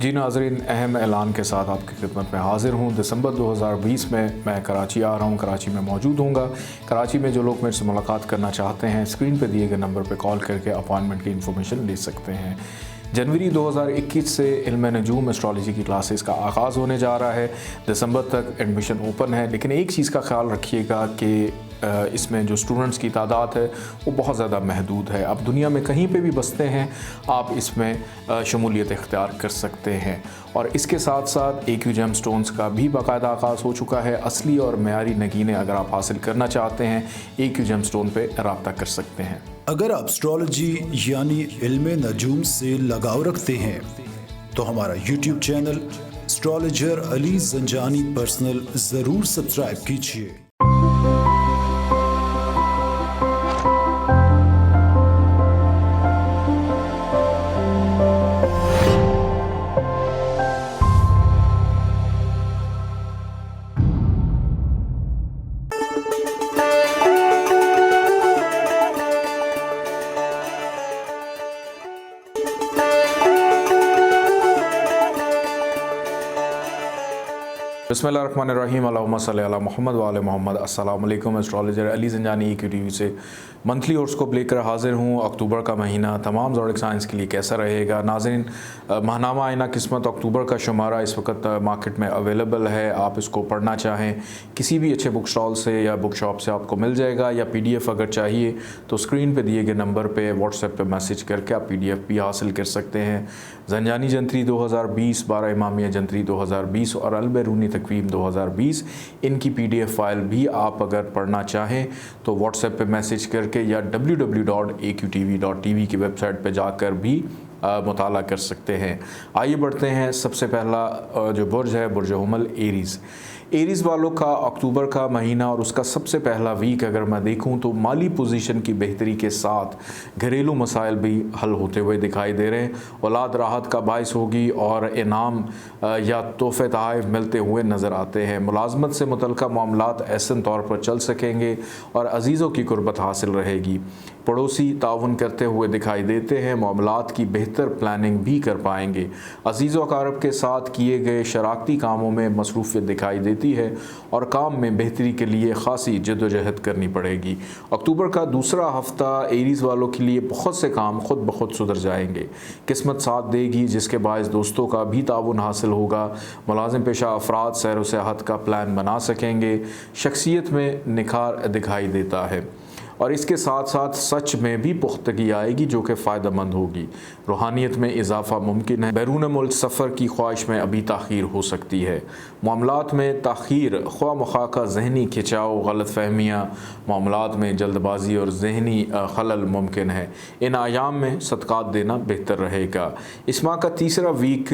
जी नाज़रीन, अहम ऐलान के साथ आपकी खिदमत में हाज़िर हूँ। दिसंबर 2020 में मैं कराची आ रहा हूँ, कराची में मौजूद होऊंगा। कराची में जो लोग मेरे से मुलाकात करना चाहते हैं, स्क्रीन पर दिए गए नंबर पर कॉल करके अपॉइंटमेंट की इन्फॉर्मेशन ले सकते हैं। जनवरी 2021 से इल्म नजूम एस्ट्रोलॉजी की क्लासेस का आगाज़ होने जा रहा है। दिसंबर तक एडमिशन ओपन है, लेकिन एक चीज़ का ख्याल रखिएगा कि इसमें जो स्टूडेंट्स की तादाद है वो बहुत ज़्यादा महदूद है। आप दुनिया में कहीं पे भी बसते हैं, आप इसमें शमूलियत इख्तियार कर सकते हैं। और इसके साथ साथ AQ जेमस्टोन्स का भी बाकायदा आगाज़ हो चुका है। असली और मेयारी नगीने अगर आप हासिल करना चाहते हैं, AQ जेमस्टोन पे रब्ता कर सकते हैं। अगर आप एस्ट्रोलॉजी यानी इल्म नजूम से लगाव रखते हैं तो हमारा YouTube channel astrologer Ali Zanjani personal ज़रूर सब्सक्राइब कीजिए। बिस्मिल्लाहिर्रहमानिर्रहीम, अल्लाहुम्मा सल्ली अला मुहम्मद व आले मोहम्मद। अस्सलाम वालेकुम। Astrologer Ali Zanjani AQ TV से मंथली हॉरोस्कोप लेकर हाज़िर हूँ। अक्टूबर का महीना तमाम ज़ोडिक साइंस के लिए कैसा रहेगा? नाज़रीन, माहनामा आईना किस्मत अक्टूबर का शुमारा इस वक्त मार्केट में अवेलेबल है। आप इसको पढ़ना चाहें किसी भी अच्छे बुक स्टॉल से या बुक शॉप से आपको मिल जाएगा, या PDF अगर चाहिए तो स्क्रीन पर दिए गए नंबर पर व्हाट्सएप पर मैसेज करके आप PDF भी हासिल कर सकते हैं। ज़ंजानी जंतरी 2020, 12 इमामिया जंतरी 2020 और अलबैरूनी तकवीम 2020, इनकी PDF फ़ाइल भी आप अगर पढ़ना चाहें तो व्हाट्सएप पे मैसेज करके या www.aqtv.tv की वेबसाइट पे जाकर भी मुताला कर सकते हैं। आइए बढ़ते हैं। सबसे पहला जो बुर्ज है, बुर्ज हुमल, एरीज़ वालों का अक्टूबर का महीना और उसका सबसे पहला वीक अगर मैं देखूं तो माली पोजीशन की बेहतरी के साथ घरेलू मसाइल भी हल होते हुए दिखाई दे रहे हैं। औलाद राहत का बायस होगी और इनाम या तोहफ़े तोहफ़े मिलते हुए नज़र आते हैं। मुलाजमत से मुतल्लिक़ मामलात ऐसे तौर पर चल सकेंगे और अजीज़ों की कुर्बत हासिल रहेगी। पड़ोसी ताउन करते हुए दिखाई देते हैं। मामलात की बेहतर प्लानिंग भी कर पाएंगे। अजीज़ व अक़ारब के साथ किए गए शराकती कामों में मसरूफ़ियत दिखाई देती है और काम में बेहतरी के लिए ख़ासी जद्दोजहद करनी पड़ेगी। अक्टूबर का दूसरा हफ्ता एरीज़ वालों के लिए बहुत से काम खुद ब खुद सुधर जाएंगे। किस्मत साथ देगी, जिसके बायस दोस्तों का भी ताउन हासिल होगा। मुलाजिम पेशा अफराद सैर व सियाहत का प्लान बना सकेंगे। शख्सियत में निखार दिखाई देता है और इसके साथ साथ सच में भी पुख्तगी आएगी जो कि फ़ायदेमंद होगी। रूहानियत में इजाफ़ा मुमकिन है। बैरून मुल्क सफ़र की ख्वाहिश में अभी ताख़ीर हो सकती है। मामलात में ताख़ीर, ख्वा मखाका ज़हनी खिंचाव, गलत फहमियाँ, मामलात में जल्दबाजी और ज़हनी खलल मुमकिन है। इन आयाम में सदक़ात देना बेहतर रहेगा। इस माह का तीसरा वीक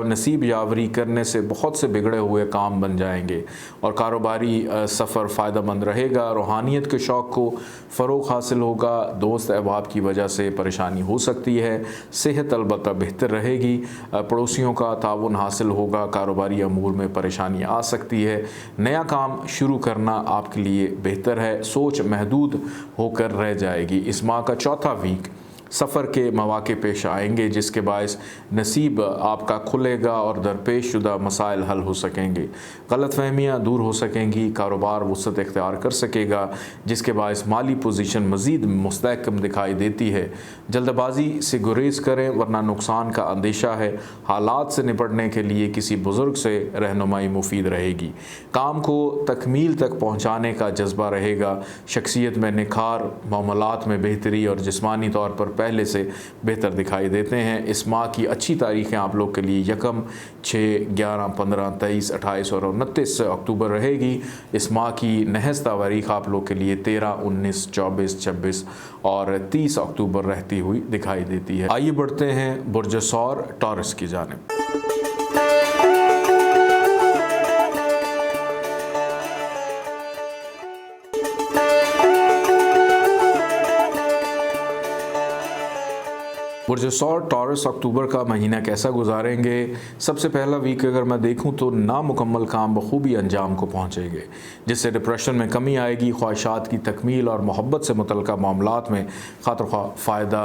नसीब यावरी करने से बहुत से बिगड़े हुए काम बन जाएंगे और कारोबारी सफ़र फ़ायदेमंद रहेगा। रूहानियत के शौक़ को फ़रोग़ हासिल होगा। दोस्त अहबाब की वजह से परेशानी हो सकती है। सेहत अलबत्ता बेहतर रहेगी। पड़ोसियों का ताउन हासिल होगा। कारोबारी अमूर में परेशानी आ सकती है। नया काम शुरू करना आपके लिए बेहतर है। सोच महदूद होकर रह जाएगी। इस माह का चौथा वीक सफ़र के मौक़े पेश आएंगे, जिसके बायस नसीब आपका खुलेगा और दरपेश शुदा मसाइल हल हो सकेंगे। गलत फहमियाँ दूर हो सकेंगी। कारोबार वसअत इख्तियार कर सकेगा, जिसके बायस माली पोजीशन मज़ीद मुस्तहकम दिखाई देती है। जल्दबाजी से गुरेज करें वरना नुकसान का अंदेशा है। हालात से निपटने के लिए किसी बुज़ुर्ग से रहनुमाई मुफीद रहेगी। काम को तकमील तक पहुँचाने का जज्बा रहेगा। शख्सियत में निखार, मामलात में बेहतरी और जिस्मानी तौर पर पहले से बेहतर दिखाई देते हैं। इस माह की अच्छी तारीखें आप लोग के लिए 1, 6, 11, 15, 23, 28 और 29 अक्टूबर रहेगी। इस माह की नहस तारीख आप लोग के लिए 13, 19, 24, 26 और 30 अक्टूबर रहती हुई दिखाई देती है। आइए बढ़ते हैं बुर्ज सौर, टॉरस की जानिब। बुर्ज सौर टॉरस अक्टूबर का महीना कैसा गुजारेंगे। सबसे पहला वीक अगर मैं देखूं तो नामुकम्मल काम बखूबी अंजाम को पहुंचेंगे, जिससे डिप्रेशन में कमी आएगी। ख्वाहिशात की तकमील और मोहब्बत से मुतल्लिक़ मामलात में खातिर फ़ायदा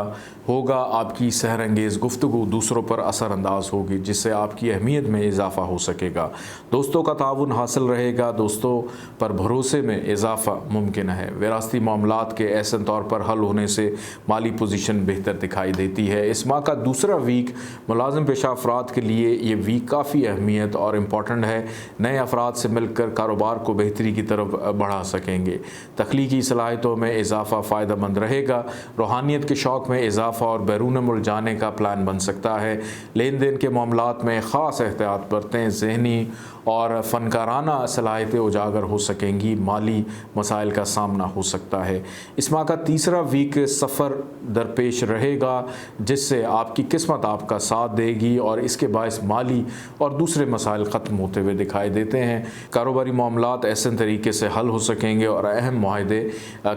होगा। आपकी सहरंगेज़ गुफ्तगू दूसरों पर असरअंदाज होगी, जिससे आपकी अहमियत में इजाफ़ा हो सकेगा। दोस्तों का ताउन हासिल रहेगा। दोस्तों पर भरोसे में इजाफ़ा मुमकिन है। विरासती मामलात के ऐसे तौर पर हल होने से माली पोजीशन बेहतर दिखाई देती है। इस माह का दूसरा वीक मुलाजिम पेशा अफराद के लिए ये वीक काफ़ी अहमियत और इम्पॉर्टेंट है। नए अफराद से मिलकर कारोबार को बेहतरी की तरफ बढ़ा सकेंगे। तख्लीकी सलाहियतों में इजाफ़ा फ़ायदेमंद रहेगा। रूहानियत के शौक़ में इजाफ़ा और बैरून मुल्क जाने का प्लान बन सकता है। लेन देन के मामलात में ख़ास एहतियात बरतें। ज़हनी और फ़नकाराना सलाहियतें उजागर हो सकेंगी। माली मसाइल का सामना हो सकता है। इस माह का तीसरा वीक सफ़र दरपेश रहेगा, जिससे आपकी किस्मत आपका साथ देगी और इसके बायस माली और दूसरे मसाइल ख़त्म होते हुए दिखाई देते हैं। कारोबारी मामलात ऐसे तरीके से हल हो सकेंगे और अहम मुआहदे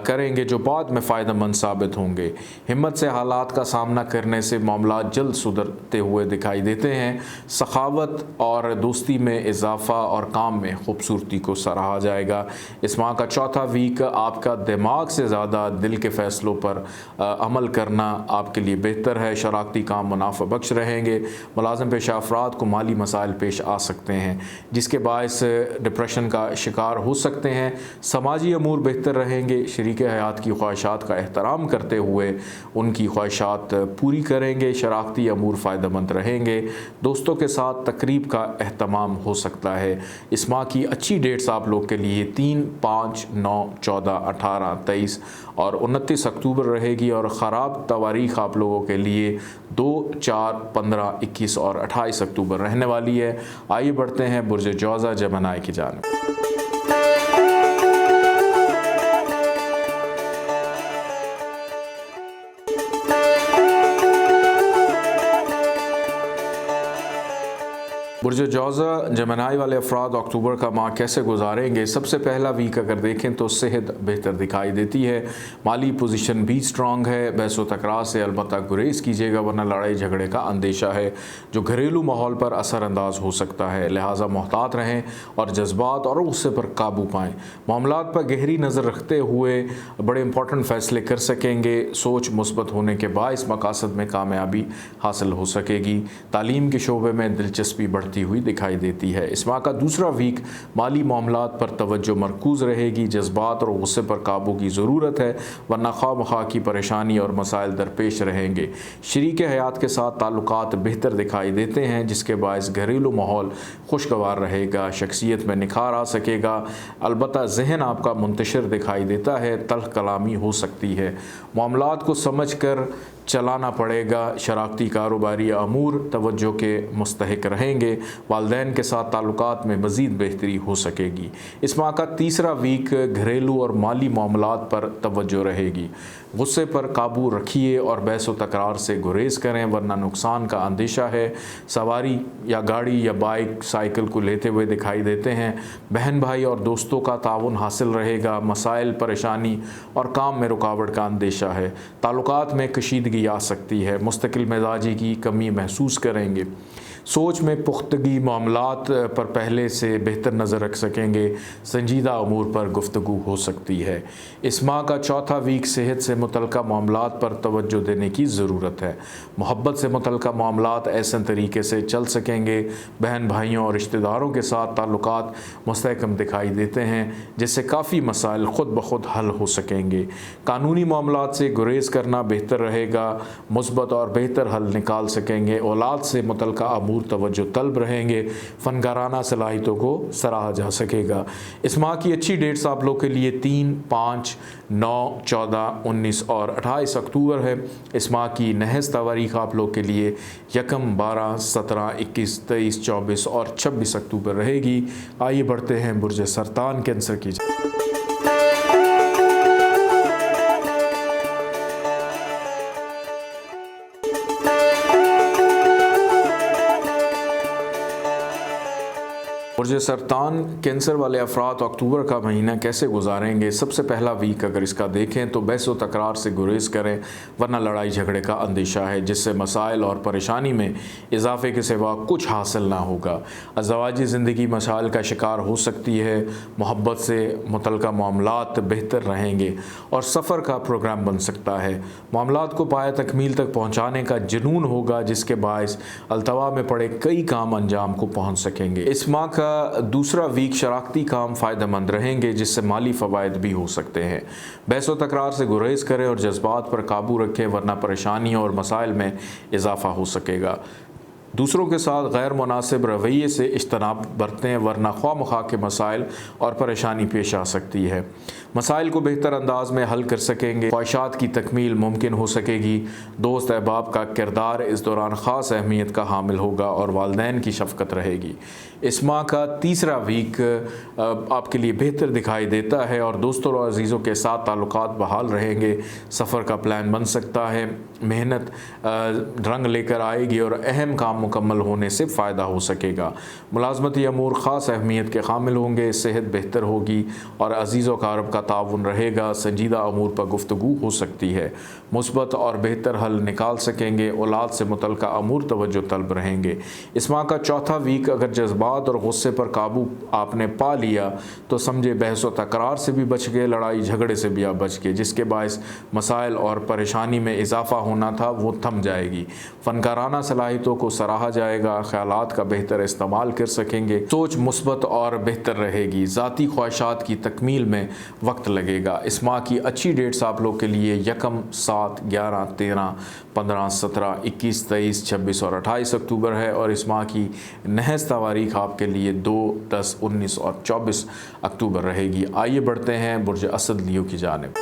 करेंगे जो बाद में फ़ायदेमंद साबित होंगे। हिम्मत से हालात का सामना करने से मामलात जल्द सुधरते हुए दिखाई देते हैं। सखावत और दोस्ती में इजाफ़ा और काम में खूबसूरती को सराहा जाएगा। इस माह का चौथा वीक आपका दिमाग से ज़्यादा दिल के फ़ैसलों पर अमल करना आपके लिए बेहतर है। शराकती काम मुनाफा बख्श रहेंगे। मुलाजिम पेशा अफराद को माली मसाइल पेश आ सकते हैं, जिसके बायस डिप्रेशन का शिकार हो सकते हैं। समाजी अमूर बेहतर रहेंगे। शरीक हयात की ख्वाहिशात का एहतराम करते हुए उनकी ख्वाहिशात पूरी करेंगे। शराकती अमूर फ़ायदेमंद रहेंगे। दोस्तों के साथ तकरीब का एहतमाम हो सकता है। इस माह की अच्छी डेट्स आप लोग के लिए 3, 5, 9, 14, 18, 23 और 29 अक्टूबर रहेगी और ख़राब तवारीख़ आप लोगों के लिए 2, 4, 15, 21 और 28 अक्टूबर रहने वाली है। आइए बढ़ते हैं बुर्ज जौज़ा जमनाई की जानिब। बुर्ज जौज़ा जमनाई वाले अफराद अक्टूबर का माह कैसे गुजारेंगे। सबसे पहला वीक अगर देखें तो सेहत बेहतर दिखाई देती है। माली पोजीशन भी स्ट्रॉन्ग है। बहस व तकरार से अलबत्ता गुरेज कीजिएगा, वरना लड़ाई झगड़े का अंदेशा है जो घरेलू माहौल पर असरअंदाज हो सकता है। लिहाजा मोहतात रहें और जज्बात और गुस्से पर काबू पाएँ। मामलात पर गहरी नज़र रखते हुए बड़े इंपॉर्टेंट फ़ैसले कर सकेंगे। सोच मुस्बत होने के बायस मकासद में कामयाबी हासिल हो सकेगी। तालीम के शोबे में दिलचस्पी बढ़ती हुई दिखाई देती है। इस माह का दूसरा वीक माली मामलात पर तवज्जो मरकूज़ रहेगी। जज्बात और गुस्से पर काबू की ज़रूरत है, वरना ख्वाह की परेशानी और मसाइल दरपेश रहेंगे। शरीक हयात के साथ ताल्लुकात बेहतर दिखाई देते हैं, जिसके बायस घरेलू माहौल खुशगवार रहेगा। शख्सियत में निखार आ सकेगा। अलबत्ता जहन आपका मुंतशिर दिखाई देता है। तल्ख कलामी हो सकती है। मामलात को समझ कर चलाना पड़ेगा। शराकती कारोबारी अमूर तवज्जो के मुस्तहिक रहेंगे। वालदैन के साथ ताल्लुकात में मज़ीद बेहतरी हो सकेगी। इस माह का तीसरा वीक घरेलू और माली मामलात पर तवज्जो रहेगी। गुस्से पर काबू रखिए और बहस व तकरार से गुरेज करें, वरना नुकसान का अंदेशा है। सवारी या गाड़ी या बाइक साइकिल को लेते हुए दिखाई देते हैं। बहन भाई और दोस्तों का ताउन हासिल रहेगा। मसाइल, परेशानी और काम में रुकावट का अंदेशा है। ताल्लुकात में कशीदगी आ सकती है। मुस्तकिल मिजाजी की कमी महसूस करेंगे। सोच में पुख्तगी मामलात पर पहले से बेहतर नज़र रख सकेंगे। संजीदा अमूर पर गुफ्तगू हो सकती है। इस माह का चौथा वीक सेहत से मुतल्लिक़ा मामलात पर तवज्जो देने की ज़रूरत है। मोहब्बत से मुतल्लिक़ा मामलात ऐसे तरीके से चल सकेंगे। बहन भाइयों और रिश्तेदारों के साथ ताल्लुकात मुस्तहकम दिखाई देते हैं, जिससे काफ़ी मसाइल ख़ुद ब खुद हल हो सकेंगे। कानूनी मामलात से गुरेज करना बेहतर रहेगा। मुस्बत और बेहतर हल निकाल सकेंगे। औलाद से मुतल्लिक़ा तवज्जो तलब रहेंगे। फनकाराना सलाहियतों को सराहा जा सकेगा। इस माह की अच्छी डेट्स आप लोग के लिए 3, 5, 9, 14, 19 और 28 अक्टूबर है। इस माह की नहस तवारीख़ आप लोग के लिए 1, 12, 17, 21, 23, 24 और 26 अक्टूबर रहेगी। आइए बढ़ते हैं बुर्ज सरतान कैंसर की। बुर्ज सरतान कैंसर वाले अफराद अक्टूबर का महीना कैसे गुजारेंगे। सबसे पहला वीक अगर इसका देखें तो बहस व तकरार से गुरेज करें, वरना लड़ाई झगड़े का अंदेशा है जिससे मसाइल और परेशानी में इजाफे के सिवा कुछ हासिल ना होगा। अज़वाजी ज़िंदगी मसाइल का शिकार हो सकती है। मोहब्बत से मुतल्लिक़ मामलात बेहतर रहेंगे और सफ़र का प्रोग्राम बन सकता है। मामलात को पाया तकमील तक पहुँचाने का जुनून होगा जिसके बायस अल्तवा में पड़े कई काम अंजाम को पहुँच सकेंगे। इस माह का दूसरा वीक शराकती काम फ़ायदेमंद रहेंगे जिससे माली फ़वाइद भी हो सकते हैं। बहस व तकरार से गुरेज करें और जज्बात पर काबू रखें, वरना परेशानियों और मसाइल में इजाफ़ा हो सकेगा। दूसरों के साथ गैर मुनासिब रवैये से इज्तनाब बरतें, वरना ख्वामखा के मसाइल और परेशानी पेश आ सकती है। मसाइल को बेहतर अंदाज में हल कर सकेंगे, ख्वाहिशात की तकमील मुमकिन हो सकेगी। दोस्त अहबाब का किरदार इस दौरान ख़ास अहमियत का हामिल होगा और वालिदैन की शफ़क़त रहेगी। इस माह का तीसरा वीक आपके लिए बेहतर दिखाई देता है और दोस्तों और अजीज़ों के साथ ताल्लुकात बहाल रहेंगे। सफ़र का प्लान बन सकता है, मेहनत रंग लेकर आएगी और अहम काम मुकम्मल होने से फ़ायदा हो सकेगा। मुलाजमती अमूर ख़ास अहमियत के हामिल होंगे, सेहत बेहतर होगी और अजीज़ व कारब का ताउन रहेगा। संजीदा अमूर पर गुफ्तगू हो सकती है, मुस्बत और बेहतर हल निकाल सकेंगे। औलाद से मुतल्लिक़ अमूर तवज्जो तलब रहेंगे। इस माह का चौथा वीक अगर जज्बात और गुस्से पर काबू आपने पा लिया तो समझे बहस व तकरार से भी बच गए, लड़ाई झगड़े से भी आप बच गए, जिसके बायस मसाइल और परेशानी में इजाफ़ा होना था वो थम जाएगी। फ़नकाराना सलाहियतों को सराहा जाएगा, ख़यालात का बेहतर इस्तेमाल कर सकेंगे, सोच मुस्बत और बेहतर रहेगी। ज़ाती ख्वाहिशात की तकमील में वक्त लगेगा। इस माह की अच्छी डेट्स आप लोग के लिए 1, 7, 11, 13, 15, 17, 21, 23, 26 और 28 अक्टूबर है और इस माह की नहस तवारीख आपके लिए 2, 10, 19 और 24 अक्टूबर रहेगी। आइए बढ़ते हैं बुर्ज असद लियो की जानिब।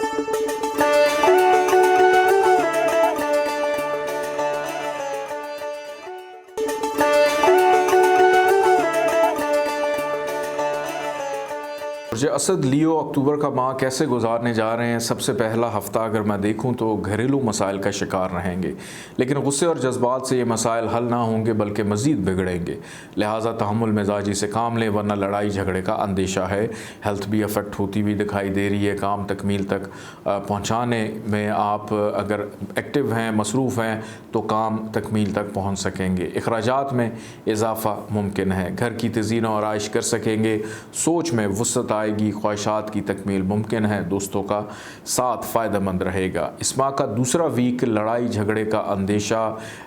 बुर्ज असद लियो अक्टूबर का माह कैसे गुजारने जा रहे हैं। सबसे पहला हफ्ता अगर मैं देखूं तो घरेलू मसाइल का शिकार रहेंगे, लेकिन गुस्से और जज्बात से ये मसाइल हल ना होंगे बल्कि मज़ीद बिगड़ेंगे। लिहाजा तहम्मुल मिजाजी से काम लें, वरना लड़ाई झगड़े का अंदेशा है। हेल्थ भी अफेक्ट होती हुई दिखाई दे रही है। काम तकमील तक पहुँचाने में आप अगर एक्टिव हैं, मसरूफ़ हैं तो काम तकमील तक पहुँच सकेंगे। अखराजात में इजाफ़ा मुमकिन है। घर की तज़ीन और आइश कर सकेंगे। सोच में वुसअत आएगी, ख्वाहिशात की तकमील मुमकिन है। दोस्तों का साथ फ़ायदेमंद रहेगा। इस माह का दूसरा वीक लड़ाई झगड़े का अंदेशा,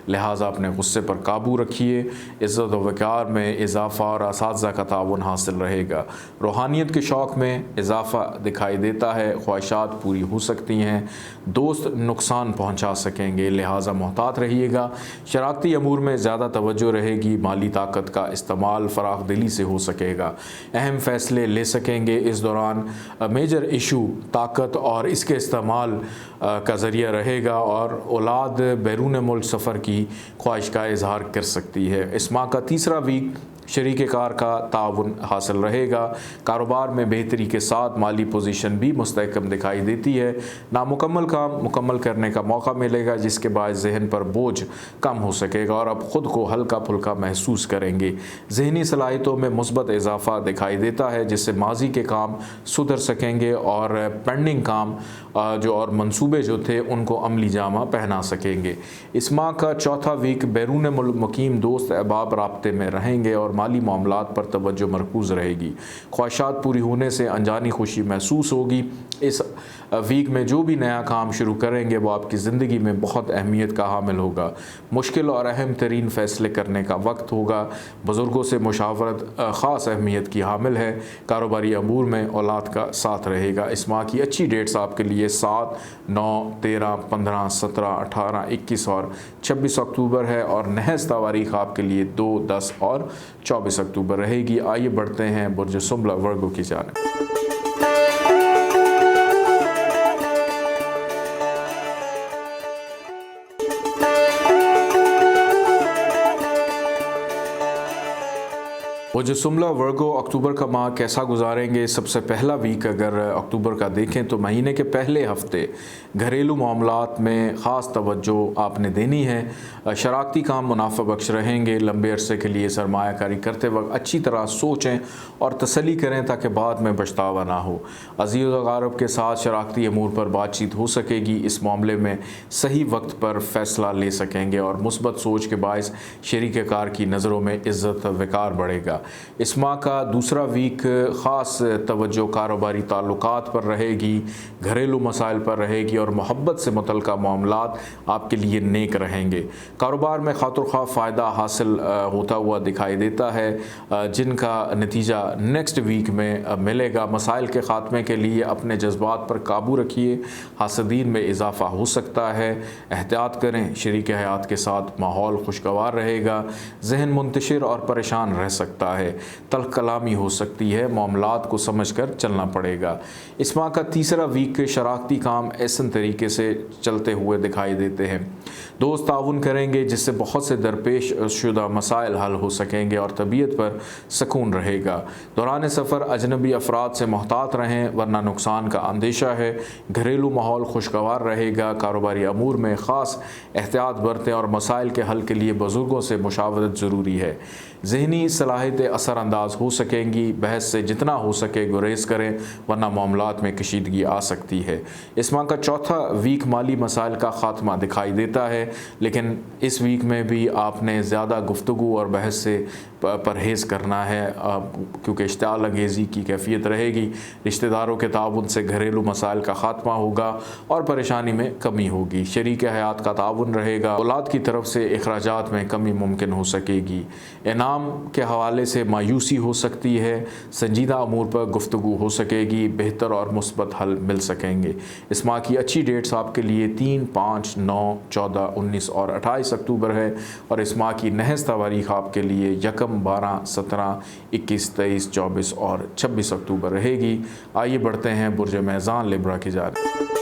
लिहाजा अपने गुस्से पर काबू रखिए। इज़्ज़त व वक़ार में इजाफ़ा और असातिज़ा का ताउन हासिल रहेगा। रूहानियत के शौक़ में इजाफ़ा दिखाई देता है। ख्वाहिशात पूरी हो सकती हैं। दोस्त नुकसान पहुँचा सकेंगे, लिहाजा मोहतात रहिएगा। शराकती अमूर में ज़्यादा तवज्जो रहेगी। माली ताकत का इस्तेमाल फ़राख दिली से हो सकेगा। अहम फ़ैसले ले सकेंगे। इस दौरान मेजर इशू ताकत और इसके इस्तेमाल का ज़रिया रहेगा और औलाद बैरून मुल्क सफ़र की ख्वाहिश का इजहार कर सकती है। इस माह का तीसरा वीक शरीक कार का ताउन हासिल रहेगा। कारोबार में बेहतरी के साथ माली पोजीशन भी मुस्तहकम दिखाई देती है। नामुकम्मल काम मुकम्मल करने का मौका मिलेगा, जिसके बाद जहन पर बोझ कम हो सकेगा और अब ख़ुद को हल्का फुल्का महसूस करेंगे। जहनी सलाहियतों में मुस्बत इजाफ़ा दिखाई देता है, जिससे माजी के काम सुधर सकेंगे और पेंडिंग काम और मंसूबे जो थे उनको अमली जामा पहना सकेंगे। इस माह का चौथा वीक बैरून मुल्क मुकीम दोस्त अहबाब राब्ते में रहेंगे और माली मामलात पर तवज्जो मरकूज़ रहेगी। ख्वाहिशात पूरी होने से अनजानी खुशी महसूस होगी। इस वीक में जो भी नया काम शुरू करेंगे वो आपकी ज़िंदगी में बहुत अहमियत का हामिल होगा। मुश्किल और अहम तरीन फ़ैसले करने का वक्त होगा। बुज़ुर्गों से मुशावरत ख़ास अहमियत की हामिल है। कारोबारी अमूर में औलाद का साथ रहेगा। इस माह की अच्छी डेट्स आपके लिए 7, 9, 13, 15, 17, 18, 21 और 26 अक्टूबर है और नहस तवारीख आपके लिए 2, 10 और 24 अक्टूबर रहेगी। आइए बढ़ते हैं बुर्ज सुंबला वर्गो की जानिब। वो जो जुमला वर्गो अक्टूबर का माह कैसा गुजारेंगे। सबसे पहला वीक अगर अक्टूबर का देखें तो महीने के पहले हफ्ते घरेलू मामलात में ख़ास तवज्जो आपने देनी है। शराकती काम मुनाफा बख्श रहेंगे। लंबे अरसे के लिए सरमायाकारी करते वक्त अच्छी तरह सोचें और तसल्ली करें ताकि बाद में पछतावा ना हो। अज़ीज़ व अक़ारिब के साथ शराकती अमूर पर बातचीत हो सकेगी। इस मामले में सही वक्त पर फ़ैसला ले सकेंगे और मुस्बत सोच के बायस शरीक कार की नज़रों में इज़्ज़त वक़ार बढ़ेगा। इस माह का दूसरा वीक ख़ास तवज्जो कारोबारी ताल्लुकात पर रहेगी, घरेलू मसाइल पर रहेगी और मोहब्बत से मुतल्लिक़ मामलात आपके लिए नेक रहेंगे। कारोबार में खातिर-ख्वाह फ़ायदा हासिल होता हुआ दिखाई देता है, जिनका नतीजा नेक्स्ट वीक में मिलेगा। मसाइल के ख़ात्मे के लिए अपने जज्बात पर काबू रखिए। हासदीन में इजाफ़ा हो सकता है, एहतियात करें। शरीक हयात के साथ माहौल खुशगवार रहेगा। जहन मुंतशिर और परेशान रह सकता है। तल्ख कलामी हो सकती है। मामलात को समझ कर चलना पड़ेगा। इस माह का तीसरा वीक शराकती काम ऐसे तरीके से चलते हुए दिखाई देते हैं। दोस्त ताउन करेंगे जिससे बहुत से दरपेश शुदा मसाइल हल हो सकेंगे और तबीयत पर सुकून रहेगा। दौरान सफ़र अजनबी अफराद से मोहतात रहें वरना नुकसान का अंदेशा है। घरेलू माहौल खुशगवार रहेगा। कारोबारी अमूर में ख़ास एहतियात बरतें और मसाइल के हल के लिए बुज़ुर्गों से मुशावरत ज़रूरी है। ज़हनी सलाहियतें असरअंदाज हो सकेंगी। बहस से जितना हो सके गुरेज करें वरना मामलात में कशीदगी आ सकती है। इस माह का चौथा वीक माली मसाइल का ख़ात्मा दिखाई देता है, लेकिन इस वीक में भी आपने ज़्यादा गुफ्तगू और बहस से परहेज़ करना है क्योंकि इश्तिआल अंगेज़ी की कैफियत रहेगी। रिश्तेदारों के ताउन से घरेलू मसाइल का ख़ात्मा होगा और परेशानी में कमी होगी। शरीक हयात का ताउन रहेगा। औलाद की तरफ से अखराजात में कमी मुमकिन हो सकेगी। इनाम के हवाले से मायूसी हो सकती है। संजीदा अमूर पर गुफ्तगू हो सकेगी। बेहतर और मुस्बत हल मिल सकेंगे। इस माह की अच्छी डेट्स आपके लिए 3, 5, 9, 14, 19 और 28 अक्टूबर है और इस माह की नहस तारीख आपके लिए 1, 12, 17, 21, 23, 24 और 26 अक्टूबर रहेगी। आइए बढ़ते हैं बुर्ज मेज़ान लिब्रा की जानिब।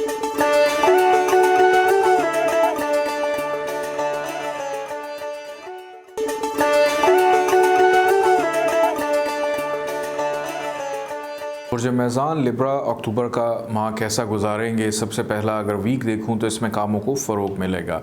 बुर्ज मेज़ान लिब्रा अक्टूबर का माह कैसा गुजारेंगे। सबसे पहला अगर वीक देखूं तो इसमें कामों को फ़रोग़ मिलेगा,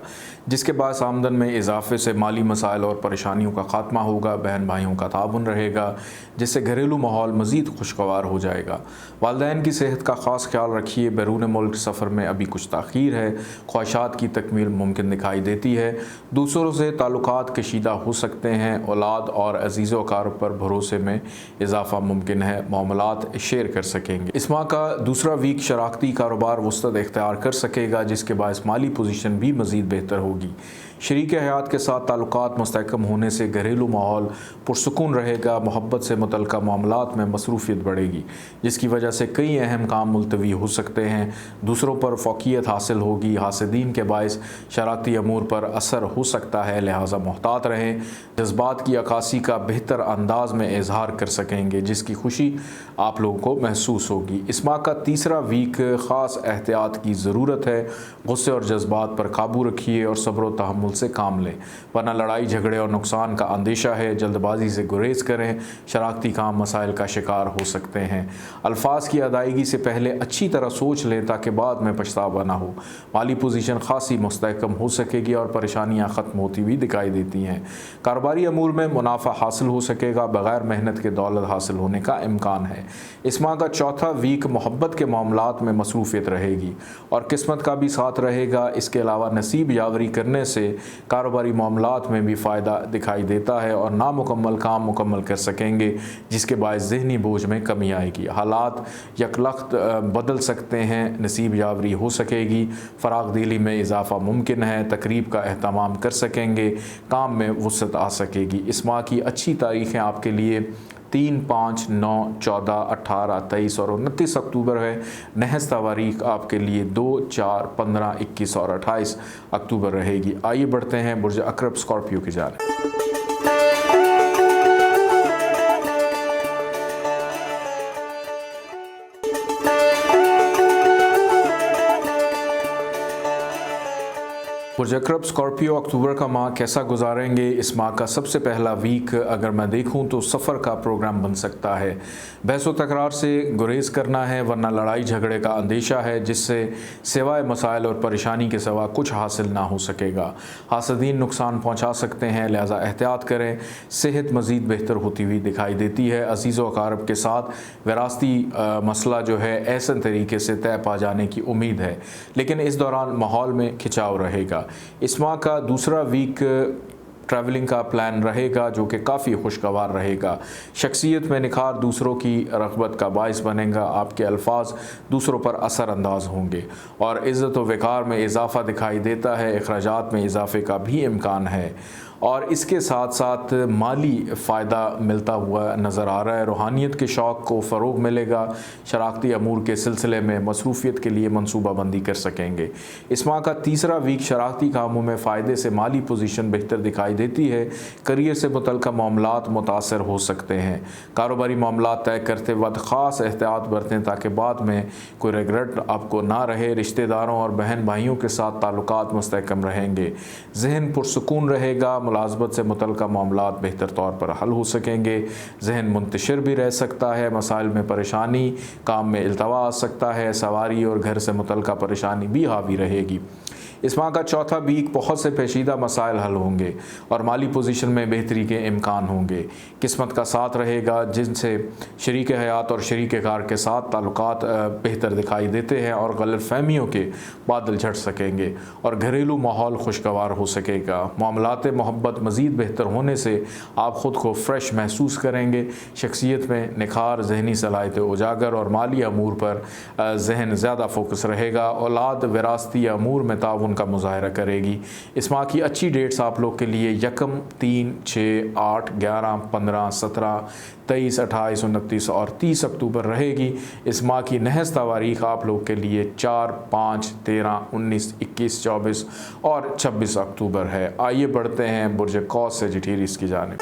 जिसके बाद आमदन में इजाफे से माली मसाइल और परेशानियों का ख़ात्मा होगा। बहन भाइयों का ताउन रहेगा जिससे घरेलू माहौल मज़ीद खुशगवार हो जाएगा। वालिदैन की सेहत का ख़ास ख्याल रखिए। बैरून मुल्क सफ़र में अभी कुछ ताख़ीर है। ख्वाहिशात की तकमील मुमकिन दिखाई देती है। दूसरों से ताल्लुकात कशीदा हो सकते हैं। औलाद और अज़ीज़ व अक़ारिब पर भरोसे में इजाफ़ा मुमकिन है। मामलात शेयर कर सकेंगे। इस माह का दूसरा वीक शराकती कारोबार वुस्अत इख्तियार कर सकेगा, जिसके बायस माली पोजीशन भी मज़ीद बेहतर होगी। शरीक हयात के साथ ताल्लुकात मुस्तहकम होने से घरेलू माहौल पुरसुकून रहेगा। मोहब्बत से मुतल्लिक़ मामलात में मसरूफ़ियत बढ़ेगी, जिसकी वजह से कई अहम काम मुलतवी हो सकते हैं। दूसरों पर फ़ौक़ियत हासिल होगी। हासिदीन के बायस शराकती अमूर पर असर हो सकता है, लिहाजा मोहतात रहें। जज्बात की अक्कासी का बेहतर अंदाज में इजहार कर सकेंगे, जिसकी खुशी आप लोगों को महसूस होगी। इस माह का तीसरा वीक ख़ास एहतियात की ज़रूरत है। गुस्से और जज्बात पर काबू रखिए और सब्र व तहम्मुल से काम लें, वरना लड़ाई झगड़े और नुकसान का अंदेशा है। जल्दबाजी से गुरेज करें। शराकती काम मसाइल का शिकार हो सकते हैं। अल्फाज की अदायगी से पहले अच्छी तरह सोच लें ताकि बाद में पछतावा ना हो। माली पोजीशन खासी मुस्तहकम हो सकेगी और परेशानियां ख़त्म होती हुई दिखाई देती हैं। कारोबारी अमूर में मुनाफा हासिल हो सकेगा। बग़ैर मेहनत के दौलत हासिल होने का इम्कान है। इस माह का चौथा वीक मोहब्बत के मामलात में मसरूफ़ियत रहेगी और किस्मत का भी साथ रहेगा। इसके अलावा नसीब यावरी करने से कारोबारी मामलात में भी फ़ायदा दिखाई देता है और नामुकम्मल काम मुकम्मल कर सकेंगे, जिसके बायस ज़हनी बोझ में कमी आएगी। हालात यकलख्त बदल सकते हैं। नसीब यावरी हो सकेगी। फ़राग़ दिली में इजाफ़ा मुमकिन है। तकरीब का एहतमाम कर सकेंगे। काम में वुसअत आ सकेगी। इस माह की अच्छी तारीख़ें आपके लिए 3, 5, 9, 14, 18, 23 और 29 अक्टूबर है। नहस तारीख आपके लिए 2, 4, 15, 21 और 28 अक्टूबर रहेगी। आइए बढ़ते हैं बुर्ज अक़रब स्कॉर्पियो की जानिब। पुरज अकरब स्कॉर्पियो अक्टूबर का माह कैसा गुजारेंगे। इस माह का सबसे पहला वीक अगर मैं देखूं तो सफ़र का प्रोग्राम बन सकता है। बहस व तकरार से गुरेज करना है, वरना लड़ाई झगड़े का अंदेशा है जिससे सिवाय मसाइल और परेशानी के सिवा कुछ हासिल ना हो सकेगा। हासदीन नुकसान पहुँचा सकते हैं, लिहाजा एहतियात करें। सेहत मज़ीद बेहतर होती हुई दिखाई देती है। अजीज़ व अकारब के साथ विरासती मसला जो है ऐसे तरीके से तय पा जाने की उम्मीद है, लेकिन इस दौरान माहौल में खिंचाव रहेगा। इस माह का दूसरा वीक ट्रैवलिंग का प्लान रहेगा जो कि काफ़ी खुशगवार रहेगा। शख्सियत में निखार दूसरों की रग़बत का बाइस बनेगा। आपके अल्फाज दूसरों पर असरअंदाज होंगे और इज़्ज़त व वक़ार में इजाफ़ा दिखाई देता है। अखराजात में इजाफ़े का भी इम्कान है और इसके साथ साथ माली फ़ायदा मिलता हुआ नज़र आ रहा है। रूहानियत के शौक़ को फ़रोग़ मिलेगा। शराकती अमूर के सिलसिले में मसरूफ़ियत के लिए मनसूबाबंदी कर सकेंगे। इस माह का तीसरा वीक शराकती कामों में फ़ायदे से माली पोजीशन बेहतर दिखाई देती है। करियर से मुतल्लिक़ मामलात मुतासर हो सकते हैं। कारोबारी मामलात तय करते वक्त ख़ास एहतियात बरतें ताकि बाद में कोई रिग्रेट आपको ना रहे। रिश्तेदारों और बहन भाइयों के साथ ताल्लुकात मुस्तहकम रहेंगे। जहन पुरसकून रहेगा। मुलाज़मत से मुतल्लिक़ मामलात बेहतर तौर पर हल हो सकेंगे। जहन मुंतशिर भी रह सकता है। मसाइल में परेशानी, काम में इल्तवा आ सकता है। सवारी और घर से मुतल्लिक़ परेशानी भी हावी रहेगी। इस माह का चौथा वीक बहुत से पेचीदा मसाइल हल होंगे और माली पोजीशन में बेहतरी के इम्कान होंगे। किस्मत का साथ रहेगा जिनसे शरीक हयात और शरीक कार के साथ ताल्लुकात बेहतर दिखाई देते हैं और गलतफहमियों के बादल झड़ सकेंगे और घरेलू माहौल खुशगवार हो सकेगा। मामलात मोहब्बत मज़ीद बेहतर होने से आप ख़ुद को फ्रेश महसूस करेंगे। शख्सियत में निखार, जहनी सलाहियत उजागर और माली अमूर पर जहन ज़्यादा फोकस रहेगा। औलाद विरासती अमूर में ताउन का मुजाहरा करेगी। इस माह की अच्छी डेट्स आप लोग के लिए 1, 3, 6, 8, 11, 15, 17, 23, 28, 29 और 30 अक्टूबर रहेगी। इस माह की नहस तवारीख आप लोग के लिए 4, 5, 13, 19, 21, 24 और 26 अक्टूबर है। आइए बढ़ते हैं बुर्ज कौस सजिटेरियस की जानिब।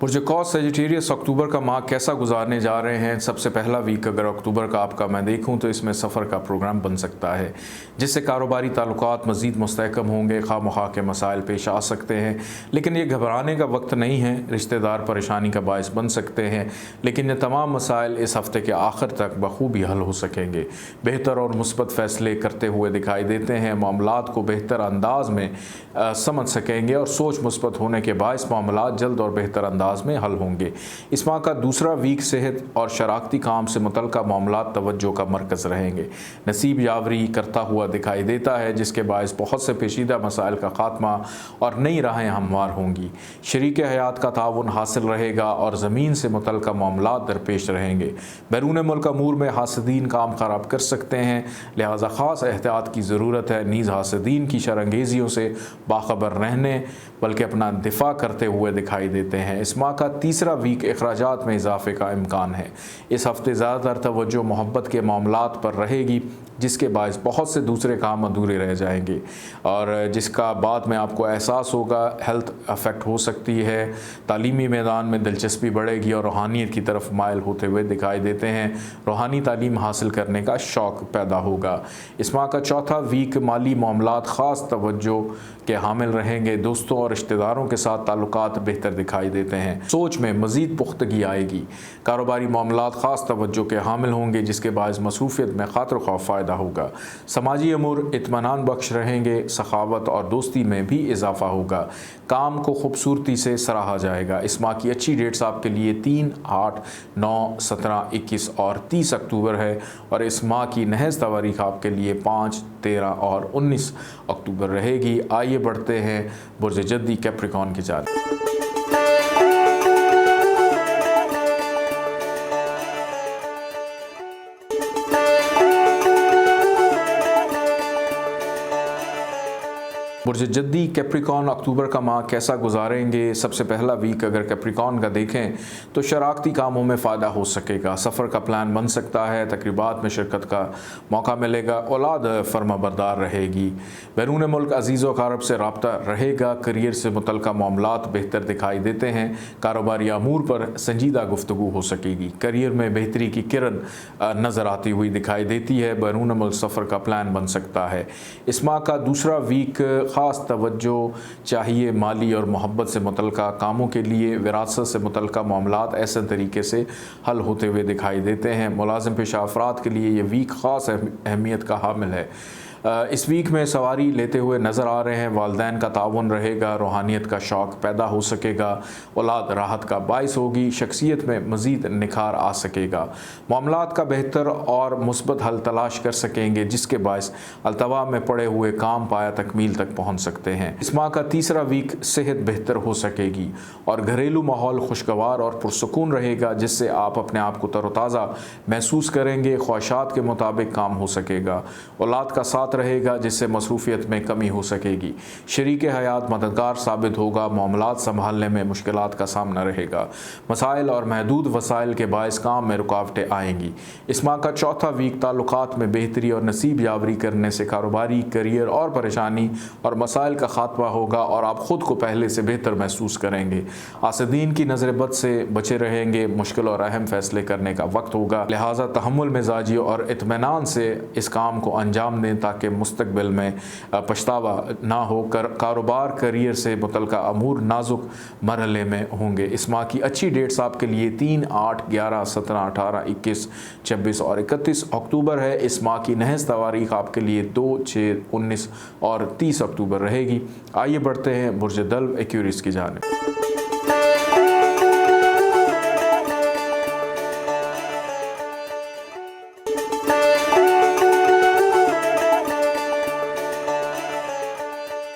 पुरज कौस सजिटेरियस अक्टूबर का माह कैसा गुजारने जा रहे हैं। सबसे पहला वीक अगर अक्टूबर का आपका मैं देखूं तो इसमें सफ़र का प्रोग्राम बन सकता है जिससे कारोबारी ताल्लुकात मज़ीद मुस्तहकम होंगे। खामखा के मसाइल पेश आ सकते हैं, लेकिन ये घबराने का वक्त नहीं है। रिश्तेदार परेशानी का बायस बन सकते हैं, लेकिन ये तमाम मसाइल इस हफ़्ते के आखिर तक बखूबी हल हो सकेंगे। बेहतर और मुस्बत फ़ैसले करते हुए दिखाई देते हैं। मामलात को बेहतर अंदाज में समझ सकेंगे और सोच मुस्बत होने के बायस मामलात जल्द और बेहतर अंदाज में हल होंगे। इस माह का दूसरा वीक सेहत और शराकती काम से मुतल्लिक़ मामलात तवज्जो का मरकज़ रहेंगे। नसीब यावरी करता हुआ दिखाई देता है जिसके बायस बहुत से पेचीदा मसाइल का खात्मा और नई राहें हमवार होंगी। शरीक हयात का ताउन हासिल रहेगा और ज़मीन से मुतल्लिक़ मामलात दरपेश रहेंगे। बैरून मुल्क अमूर में हासदीन काम ख़राब कर सकते हैं, लिहाजा ख़ास एहतियात की ज़रूरत है। नीज़ हासदीन की शरंगेजियों से बाखबर रहने बल्कि अपना दिफा करते हुए दिखाई देते हैं। इस माह का तीसरा वीक अखराजात में इजाफे का इम्कान है। इस हफ्ते ज़्यादातर तवज्जो मोहब्बत के मामलात पर रहेगी जिसके बायस बहुत से दूसरे काम अधूरे रह जाएंगे और जिसका बाद में आपको एहसास होगा। हेल्थ अफेक्ट हो सकती है। तालीमी मैदान में दिलचस्पी बढ़ेगी और रूहानियत की तरफ मायल होते हुए दिखाई देते हैं। रूहानी तालीम हासिल करने का शौक़ पैदा होगा। इस माह का चौथा वीक माली मामलात ख़ास तवज्जो के हामिल रहेंगे। दोस्तों और रिश्तेदारों के साथ ताल्लुकात बेहतर दिखाई देते हैं। सोच में मज़ीद पुख्तगी आएगी। कारोबारी मामलात ख़ास तवज्जो के हामिल होंगे जिसके बायस मसरूफ़ियत में खातिर खौफ फ़ायदा होगा। समाजी अमूर इत्मीनान बख्श रहेंगे। सखावत और दोस्ती में भी इजाफ़ा होगा। काम को खूबसूरती से सराहा जाएगा। इस माह की अच्छी डेट्स आपके लिए 3, 8, 9, 17, 21 और 30 अक्टूबर है और इस माह की नहज तवारीख आपके लिए 5, 13 और 19 अक्टूबर रहेगी। आइए बढ़ते हैं बुर्ज जद्दी कैप्रिकॉर्न की जानिब। बुर्ज जद्दी कैप्रिकॉन अक्टूबर का माह कैसा गुजारेंगे। सबसे पहला वीक अगर कैप्रिकॉन का देखें तो शराकती कामों में फ़ायदा हो सकेगा, सफ़र का प्लान बन सकता है, तकरीबात में शिरकत का मौका मिलेगा, औलाद फर्माबरदार रहेगी, बैरून मुल्क अजीज़ व अकारब से रब्ता रहेगा, करियर से मुतल्लिक़ मामलात बेहतर दिखाई देते हैं, कारोबारी अमूर पर संजीदा गुफ्तगू हो सकेगी, करियर में बेहतरी की किरण नज़र आती हुई दिखाई देती है, बैरून मुल्क सफ़र का प्लान बन सकता है। इस माह का दूसरा वीक ख़ास तवज्जो चाहिए माली और मोहब्बत से मुतल्लिक़ा कामों के लिए, विरासत से मुतल्लिक़ा मामलात ऐसे तरीके से हल होते हुए दिखाई देते हैं। मुलाज़िम पेशा अफराद के लिए ये वीक ख़ास अहमियत का हामिल है। इस वीक में सवारी लेते हुए नज़र आ रहे हैं, वालदैन का ताउन रहेगा, रूहानियत का शौक़ पैदा हो सकेगा, औलाद राहत का बाइस होगी, शख्सियत में मज़ीद निखार आ सकेगा, मामलात का बेहतर और मुस्बत हल तलाश कर सकेंगे, जिसके बाइस अल्तवा में पड़े हुए काम पाया तकमील तक पहुँच सकते हैं। इस माह का तीसरा वीक सेहत बेहतर हो सकेगी और घरेलू माहौल खुशगवार और पुरसकून रहेगा, जिससे आप अपने आप को तरोताज़ा महसूस करेंगे, ख्वाहिशात के मुताबिक काम हो सकेगा, औलाद का साथ रहेगा, जिससे मसरूफियत में कमी हो सकेगी, शरीक हयात मददगार साबित होगा, मामलात संभालने में मुश्किलात का सामना रहेगा, मसाइल और महदूद वसाइल के बायस काम में रुकावटें आएंगी। इस माह का चौथा वीक ताल्लुकात में बेहतरी और नसीब यावरी करने से कारोबारी, करियर और परेशानी और मसाइल का खात्मा होगा और आप ख़ुद को पहले से बेहतर महसूस करेंगे। आसदीन की नज़र बद से बचे रहेंगे, मुश्किल और अहम फैसले करने का वक्त होगा, लिहाजा तहम्मुल मिजाजी और इत्मीनान से इस काम को अंजाम दें ताकि मुस्तकबिल में पछतावा ना हो। कारोबार, करियर से मुतल्लिक़ा अमूर नाजुक मरहले में होंगे। इस माह की अच्छी डेट्स आपके लिए 3, 8, 11, 17, 18, 21, 26 और 31 अक्टूबर है। इस माह की नहस तवारीख आपके लिए 2, 6, 19 और 30 अक्टूबर रहेगी। आइए बढ़ते हैं बुर्ज दल्व एक्यूरियस की जानिब।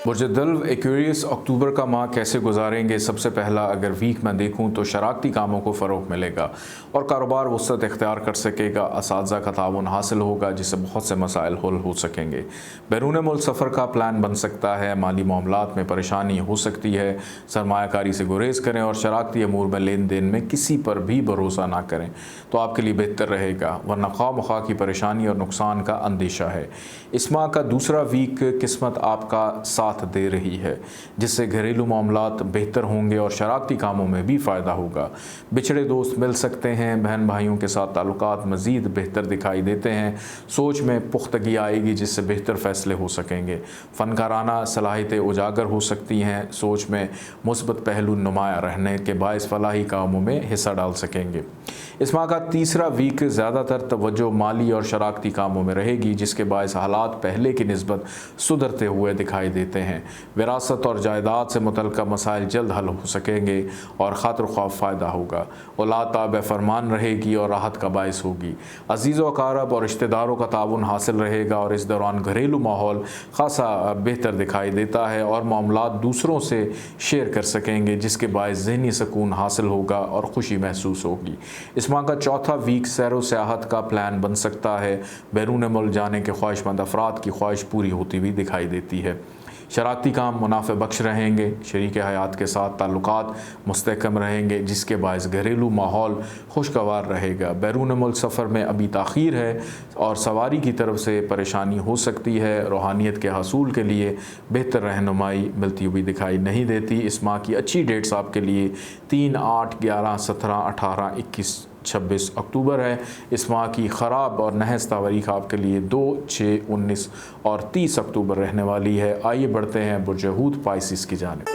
बुर्ज दल्व एक्वेरियस अक्टूबर का माह कैसे गुजारेंगे। सबसे पहला अगर वीक में देखूं तो शराकती कामों को फ़रोग़ मिलेगा और कारोबार वसअत इख्तियार कर सकेगा, असातिज़ा का ताउन हासिल होगा, जिससे बहुत से मसाइल हल हो सकेंगे, बैरून मुल्क सफ़र का प्लान बन सकता है, माली मामलात में परेशानी हो सकती है, सरमायाकारी से गुरेज करें और शराकती अमूर में लेन देन में किसी पर भी भरोसा ना करें तो आपके लिए बेहतर रहेगा, वरना ख्वाह की परेशानी और नुकसान का अंदेशा है। इस माह का दूसरा वीक किस्मत आपका साथ दे रही है, जिससे घरेलू मामलात बेहतर होंगे और शराकती कामों में भी फ़ायदा होगा, बिछड़े दोस्त मिल सकते हैं, बहन भाइयों के साथ ताल्लुकात मज़ीद बेहतर दिखाई देते हैं, सोच में पुख्तगी आएगी जिससे बेहतर फ़ैसले हो सकेंगे, फ़नकाराना सलाहियतें उजागर हो सकती हैं, सोच में मुस्बत पहलू नुमाया रहने के बायस फलाही कामों में हिस्सा डाल सकेंगे। इस माह का तीसरा वीक ज़्यादातर तवज्जो माली और शराकती कामों में रहेगी, जिसके बायस हालात पहले की निस्बत सुधरते हुए दिखाई देते हैं, विरासत और जायदाद से मुतल्लिक़ा मसाइल जल्द हल हो सकेंगे और खातिर खौफ फ़ायदा होगा, औलाद ताब फरमान रहेगी और राहत का बायस होगी, अजीज़ व अकारब और रिश्तेदारों का ताउन हासिल रहेगा और इस दौरान घरेलू माहौल खासा बेहतर दिखाई देता है और मामलात दूसरों से शेयर कर सकेंगे, जिसके बायस ज़हनी सुकून हासिल होगा और खुशी महसूस होगी। इस माह का चौथा वीक सैर व सियाहत का प्लान बन सकता है, बैरून मुल्क जाने के ख्वाहिशमंद अफराद की ख्वाहिश पूरी होती हुई दिखाई देती है, शराकती काम मुनाफे बख्श रहेंगे, शरीक हयात के साथ ताल्लुकात मुस्तहकम रहेंगे, जिसके बायस घरेलू माहौल खुशगवार रहेगा, बैरून मुल्क सफ़र में अभी ताख़ीर है और सवारी की तरफ से परेशानी हो सकती है, रूहानियत के हसूल के लिए बेहतर रहनुमाई मिलती हुई दिखाई नहीं देती। इस माह की अच्छी डेट्स आपके लिए 3, 8, 11, 17, 18, 21, 26 अक्टूबर है। इस माह की ख़राब और नहस तारीख आपके लिए 2, 6, 19 और 30 अक्टूबर रहने वाली है। आइए बढ़ते हैं बुर्ज हूत पाइसिस की जानिब।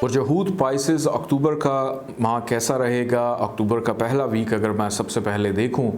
बुर्ज हूत पाइसिस अक्टूबर का माह कैसा रहेगा। अक्टूबर का पहला वीक अगर मैं सबसे पहले देखूं,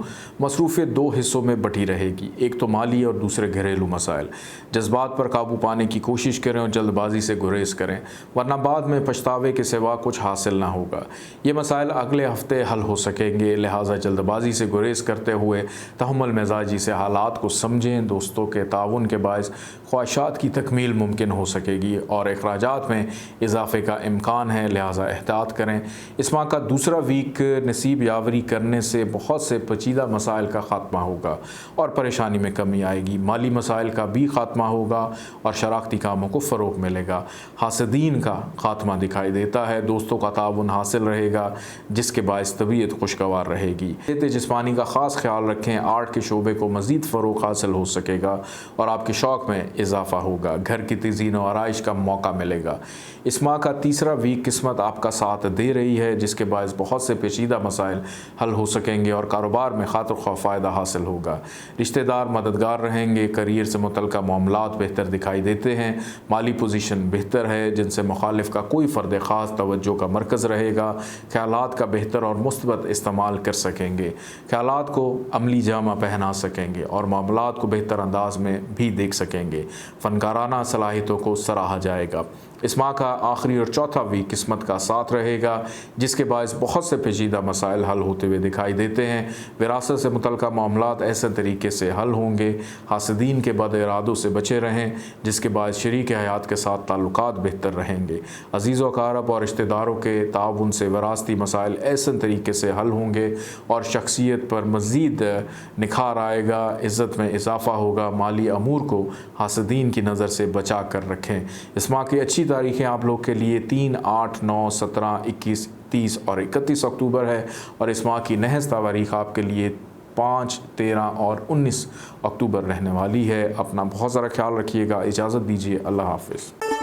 मसरूफ़ियत 2 हिस्सों में बटी रहेगी, एक तो माली और दूसरे घरेलू मसाइल। जज्बात पर काबू पाने की कोशिश करें और जल्दबाजी से गुरेज करें, वरना बाद में पछतावे के सिवा कुछ हासिल ना होगा। ये मसाइल अगले हफ्ते हल हो सकेंगे, लिहाजा जल्दबाजी से गुरेज करते हुए तहम्मुल मिजाजी से हालात को समझें। दोस्तों के ताउन के बायस ख्वाहिशात की तकमील मुमकिन हो सकेगी और अखराजात में इजाफे का का इम्कान है, लिहाजा एहतियात करें। इस माह का दूसरा वीक नसीब यावरी करने से बहुत से पेचीदा मसाइल का ख़ात्मा होगा और परेशानी में कमी आएगी। माली मसाइल का भी ख़ात्मा होगा और शराकती कामों को फ़रोग़ मिलेगा। हासदीन का ख़ात्मा दिखाई देता है। दोस्तों का ताउन हासिल रहेगा जिसके बायस तबीयत खुशगवार रहेगी। जिस्मानी का ख़ास ख्याल रखें। आर्ट के शोबे को मज़ीद फ़रोग़ हासिल हो सकेगा और आपके शौक़ में इजाफ़ा होगा। घर की तज़ीन और आराइश का मौका मिलेगा। इस माह का तीसरा वीक किस्मत आपका साथ दे रही है जिसके बायस बहुत से पेचीदा मसाइल हल हो सकेंगे और कारोबार में खातिर ख्वाह फ़ायदा हासिल होगा। रिश्तेदार मददगार रहेंगे। करियर से मुतल्लिक़ मामलात बेहतर दिखाई देते हैं। माली पोजीशन बेहतर है जिनसे मुखालिफ का कोई फ़र्द ख़ास तवज्जो का मरकज़ रहेगा। ख़यालात का बेहतर और मुस्बत इस्तेमाल कर सकेंगे। ख़यालात को अमली जामा पहना सकेंगे और मामलात को बेहतर अंदाज में भी देख सकेंगे। फ़नकाराना सलाहियतों को सराहा जाएगा। इस माह का आखिरी और चौथा वीक किस्मत का साथ रहेगा जिसके बायस बहुत से पेचीदा मसाइल हल होते हुए दिखाई देते हैं। विरासत से मुतल्लिक़ मामलात ऐसे तरीके से हल होंगे। हासदीन के बद इरादों से बचे रहें जिसके बायस शरीक हयात के साथ ताल्लुकात बेहतर रहेंगे। अज़ीज़ व अक़ारब और रिश्तेदारों के ताउन से विरासती मसाइल ऐसे तरीके से हल होंगे और शख्सियत पर मज़ीद निखार आएगा। इज़्ज़त में इजाफ़ा होगा। माली अमूर को हासदीन की नज़र से बचा कर रखें। इस माह की अच्छी तारीखें आप लोग के लिए 3, 8, 9, 17, 21, 30 और 31 अक्टूबर है और इस माह की नहस तारीख आपके लिए 5, 13 और 19 अक्टूबर रहने वाली है। अपना बहुत ज़रा ख्याल रखिएगा। इजाज़त दीजिए। अल्लाह हाफ़िज़।